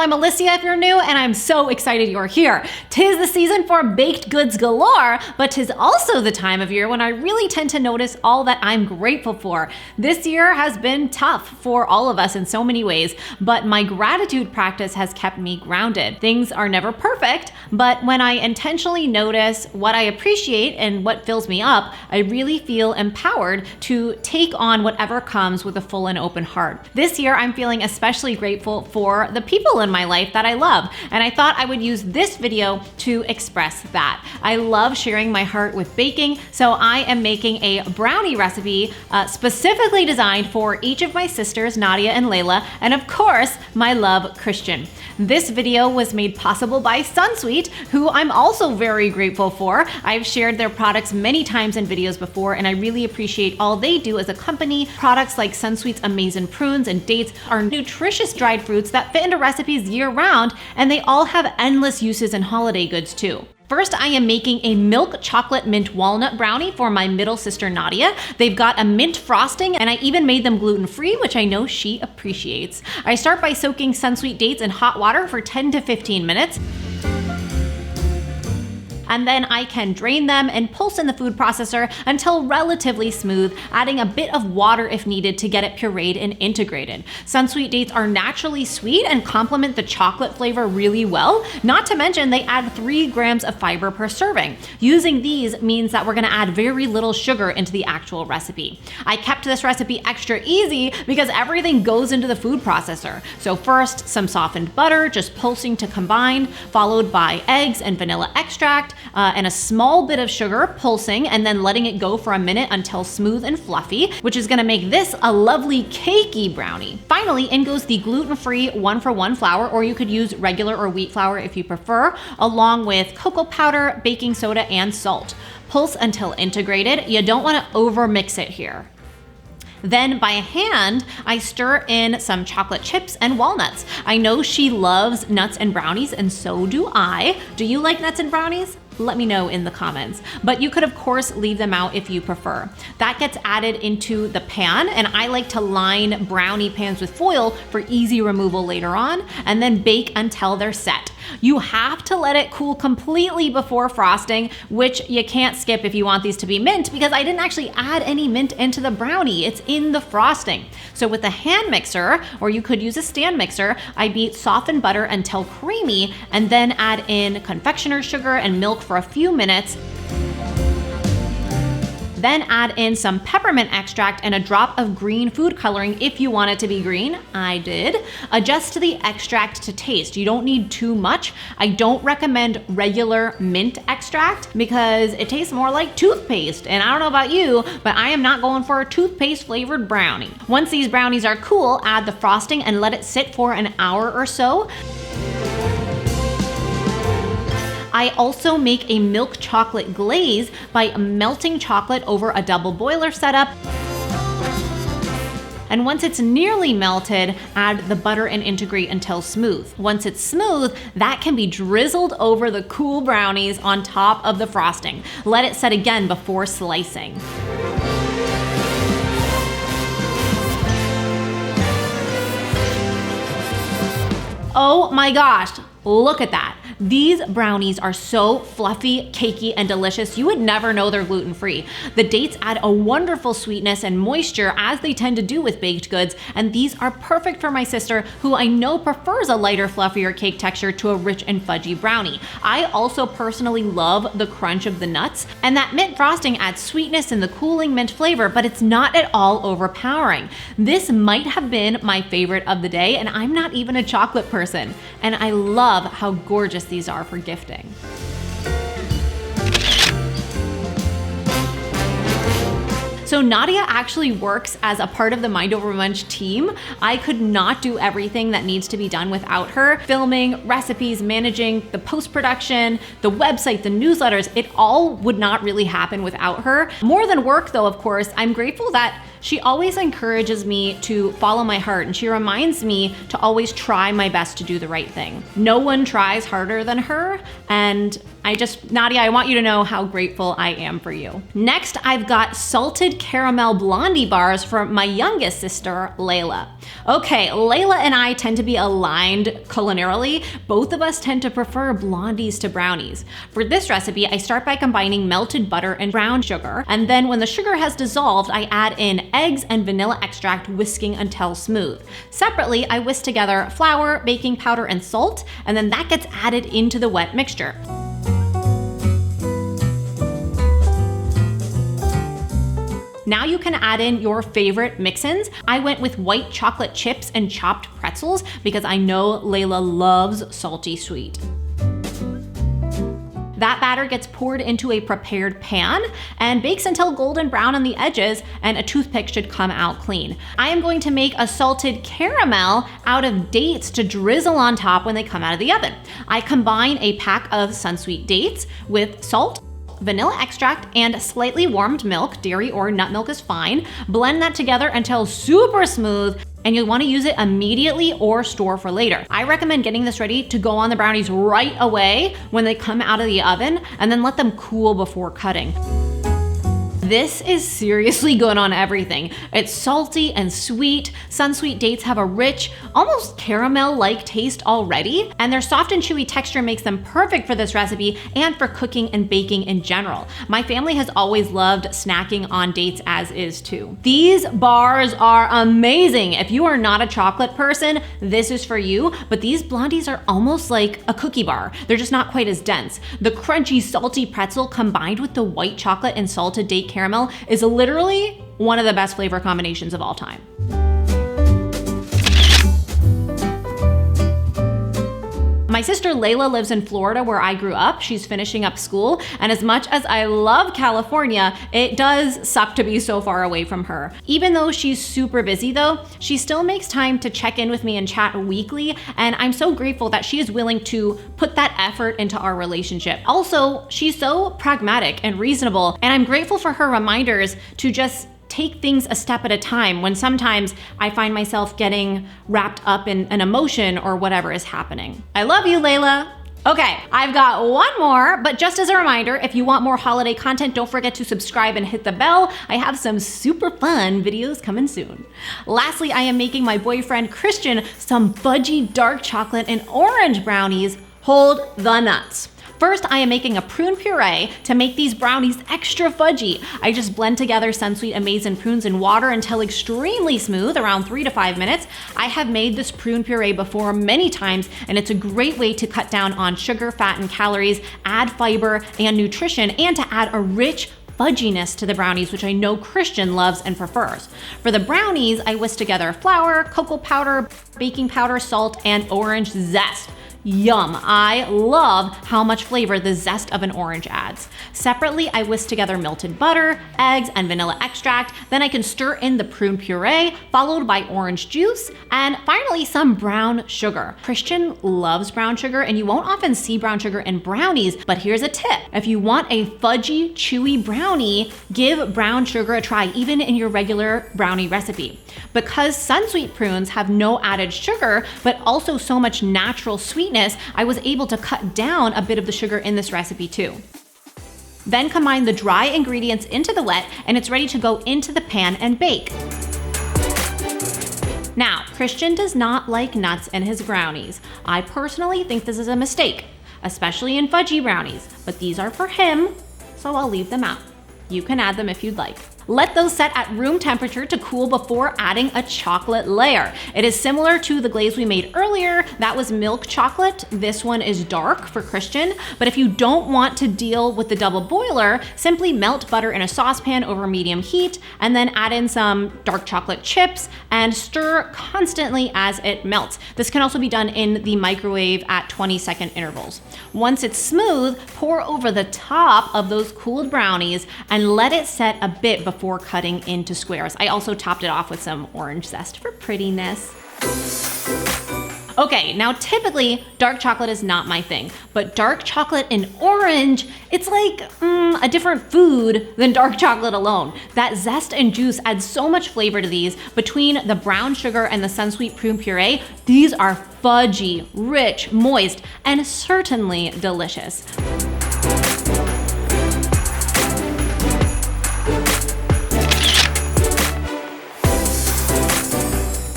I'm Alicia if you're new, and I'm so excited you're here. 'Tis the season for baked goods galore, but 'tis also the time of year when I really tend to notice all that I'm grateful for. This year has been tough for all of us in so many ways, but my gratitude practice has kept me grounded. Things are never perfect, but when I intentionally notice what I appreciate and what fills me up, I really feel empowered to take on whatever comes with a full and open heart. This year, I'm feeling especially grateful for the people in my life that I love, and I thought I would use this video to express that. I love sharing my heart with baking, so I am making a brownie recipe specifically designed for each of my sisters, Nadia and Layla, and of course, my love, Christian. This video was made possible by Sunsweet, who I'm also very grateful for. I've shared their products many times in videos before, and I really appreciate all they do as a company. Products like Sunsweet's amazing prunes and dates are nutritious dried fruits that fit into recipes year-round, and they all have endless uses in holiday goods too. First, I am making a milk chocolate mint walnut brownie for my middle sister Nadia. They've got a mint frosting, and I even made them gluten-free, which I know she appreciates. I start by soaking Sunsweet dates in hot water for 10 to 15 minutes. And then I can drain them and pulse in the food processor until relatively smooth, adding a bit of water if needed to get it pureed and integrated. Sunsweet dates are naturally sweet and complement the chocolate flavor really well, not to mention they add 3 grams of fiber per serving. Using these means that we're gonna add very little sugar into the actual recipe. I kept this recipe extra easy because everything goes into the food processor. So first, some softened butter, just pulsing to combine, followed by eggs and vanilla extract, and a small bit of sugar pulsing, and then letting it go for a minute until smooth and fluffy, which is gonna make this a lovely cakey brownie. Finally, in goes the gluten-free 1-for-1 flour, or you could use regular or wheat flour if you prefer, along with cocoa powder, baking soda, and salt. Pulse until integrated. You don't wanna over-mix it here. Then by hand, I stir in some chocolate chips and walnuts. I know she loves nuts and brownies, and so do I. Do you like nuts and brownies? Let me know in the comments. But you could of course leave them out if you prefer. That gets added into the pan, and I like to line brownie pans with foil for easy removal later on, and then bake until they're set. You have to let it cool completely before frosting, which you can't skip if you want these to be mint, because I didn't actually add any mint into the brownie. It's in the frosting. So with a hand mixer, or you could use a stand mixer, I beat softened butter until creamy, and then add in confectioner's sugar and milk for a few minutes. Then add in some peppermint extract and a drop of green food coloring if you want it to be green. I did. Adjust the extract to taste. You don't need too much. I don't recommend regular mint extract because it tastes more like toothpaste. And I don't know about you, but I am not going for a toothpaste flavored brownie. Once these brownies are cool, add the frosting and let it sit for an hour or so. I also make a milk chocolate glaze by melting chocolate over a double boiler setup. And once it's nearly melted, add the butter and integrate until smooth. Once it's smooth, that can be drizzled over the cool brownies on top of the frosting. Let it set again before slicing. Oh my gosh, look at that. These brownies are so fluffy, cakey, and delicious, you would never know they're gluten-free. The dates add a wonderful sweetness and moisture, as they tend to do with baked goods, and these are perfect for my sister, who I know prefers a lighter, fluffier cake texture to a rich and fudgy brownie. I also personally love the crunch of the nuts, and that mint frosting adds sweetness and the cooling mint flavor, but it's not at all overpowering. This might have been my favorite of the day, and I'm not even a chocolate person, and I love how gorgeous these are for gifting. So Nadia actually works as a part of the Mind Over Munch team. I could not do everything that needs to be done without her. Filming, recipes, managing the post-production, the website, the newsletters, it all would not really happen without her. More than work though, of course, I'm grateful that She always encourages me to follow my heart, and she reminds me to always try my best to do the right thing. No one tries harder than her, and Nadia, I want you to know how grateful I am for you. Next, I've got salted caramel blondie bars for my youngest sister, Layla. Okay, Layla and I tend to be aligned culinarily. Both of us tend to prefer blondies to brownies. For this recipe, I start by combining melted butter and brown sugar, and then when the sugar has dissolved, I add in eggs and vanilla extract, whisking until smooth. Separately, I whisk together flour, baking powder, and salt, and then that gets added into the wet mixture. Now you can add in your favorite mix-ins. I went with white chocolate chips and chopped pretzels because I know Layla loves salty sweet. That batter gets poured into a prepared pan and bakes until golden brown on the edges, and a toothpick should come out clean. I am going to make a salted caramel out of dates to drizzle on top when they come out of the oven. I combine a pack of Sunsweet dates with salt, vanilla extract, and slightly warmed milk. Dairy or nut milk is fine. Blend that together until super smooth, and you'll want to use it immediately or store for later. I recommend getting this ready to go on the brownies right away when they come out of the oven, and then let them cool before cutting. This is seriously good on everything. It's salty and sweet. Sunsweet dates have a rich, almost caramel-like taste already, and their soft and chewy texture makes them perfect for this recipe and for cooking and baking in general. My family has always loved snacking on dates, as is too. These bars are amazing. If you are not a chocolate person, this is for you, but these blondies are almost like a cookie bar. They're just not quite as dense. The crunchy, salty pretzel combined with the white chocolate and salted date caramel is literally one of the best flavor combinations of all time. My sister Layla lives in Florida, where I grew up. She's finishing up school, and as much as I love California, it does suck to be so far away from her. Even though she's super busy though, she still makes time to check in with me and chat weekly, and I'm so grateful that she is willing to put that effort into our relationship. Also, she's so pragmatic and reasonable, and I'm grateful for her reminders to just take things a step at a time when sometimes I find myself getting wrapped up in an emotion or whatever is happening. I love you, Layla. Okay, I've got one more, but just as a reminder, if you want more holiday content, don't forget to subscribe and hit the bell. I have some super fun videos coming soon. Lastly, I am making my boyfriend Christian some fudgy dark chocolate and orange brownies. Hold the nuts. First, I am making a prune puree to make these brownies extra fudgy. I just blend together Sunsweet, Amaze, and prunes in water until extremely smooth, around 3 to 5 minutes. I have made this prune puree before many times, and it's a great way to cut down on sugar, fat, and calories, add fiber and nutrition, and to add a rich fudginess to the brownies, which I know Christian loves and prefers. For the brownies, I whisk together flour, cocoa powder, baking powder, salt, and orange zest. Yum, I love how much flavor the zest of an orange adds. Separately, I whisk together melted butter, eggs, and vanilla extract. Then I can stir in the prune puree, followed by orange juice, and finally some brown sugar. Christian loves brown sugar, and you won't often see brown sugar in brownies, but here's a tip. If you want a fudgy, chewy brownie, give brown sugar a try, even in your regular brownie recipe. Because Sunsweet prunes have no added sugar, but also so much natural sweetness, I was able to cut down a bit of the sugar in this recipe too. Then combine the dry ingredients into the wet, and it's ready to go into the pan and bake. Now, Christian does not like nuts in his brownies. I personally think this is a mistake, especially in fudgy brownies, but these are for him, so I'll leave them out. You can add them if you'd like. Let those set at room temperature to cool before adding a chocolate layer. It is similar to the glaze we made earlier. That was milk chocolate. This one is dark for Christian, but if you don't want to deal with the double boiler, simply melt butter in a saucepan over medium heat and then add in some dark chocolate chips and stir constantly as it melts. This can also be done in the microwave at 20-second intervals. Once it's smooth, pour over the top of those cooled brownies and let it set a bit before cutting into squares. I also topped it off with some orange zest for prettiness. Okay, now typically dark chocolate is not my thing, but dark chocolate in orange, it's like a different food than dark chocolate alone. That zest and juice adds so much flavor to these. Between the brown sugar and the Sunsweet prune puree, these are fudgy, rich, moist, and certainly delicious.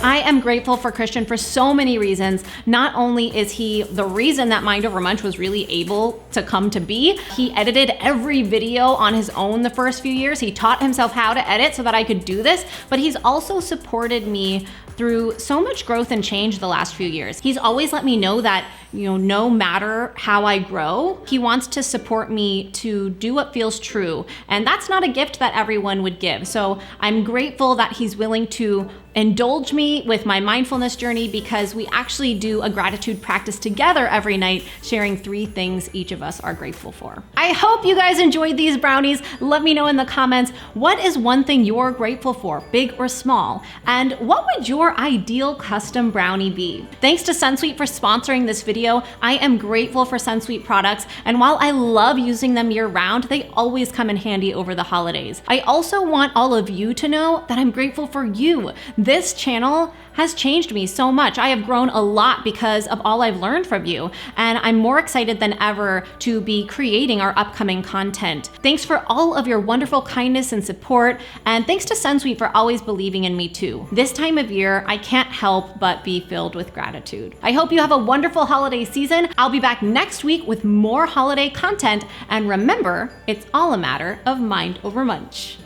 I am grateful for Christian for so many reasons. Not only is he the reason that Mind Over Munch was really able to come to be, he edited every video on his own the first few years. He taught himself how to edit so that I could do this, but he's also supported me through so much growth and change the last few years. He's always let me know that, no matter how I grow, he wants to support me to do what feels true. And that's not a gift that everyone would give. So I'm grateful that he's willing to indulge me with my mindfulness journey, because we actually do a gratitude practice together every night, sharing 3 things each of us are grateful for. I hope you guys enjoyed these brownies. Let me know in the comments, what is one thing you're grateful for, big or small? And what would your ideal custom brownie be? Thanks to Sunsweet for sponsoring this video. I am grateful for Sunsweet products, and while I love using them year round, they always come in handy over the holidays. I also want all of you to know that I'm grateful for you. This channel has changed me so much. I have grown a lot because of all I've learned from you, and I'm more excited than ever to be creating our upcoming content. Thanks for all of your wonderful kindness and support, and thanks to Sunsweet for always believing in me too. This time of year, I can't help but be filled with gratitude. I hope you have a wonderful holiday season. I'll be back next week with more holiday content, and remember, it's all a matter of mind over munch.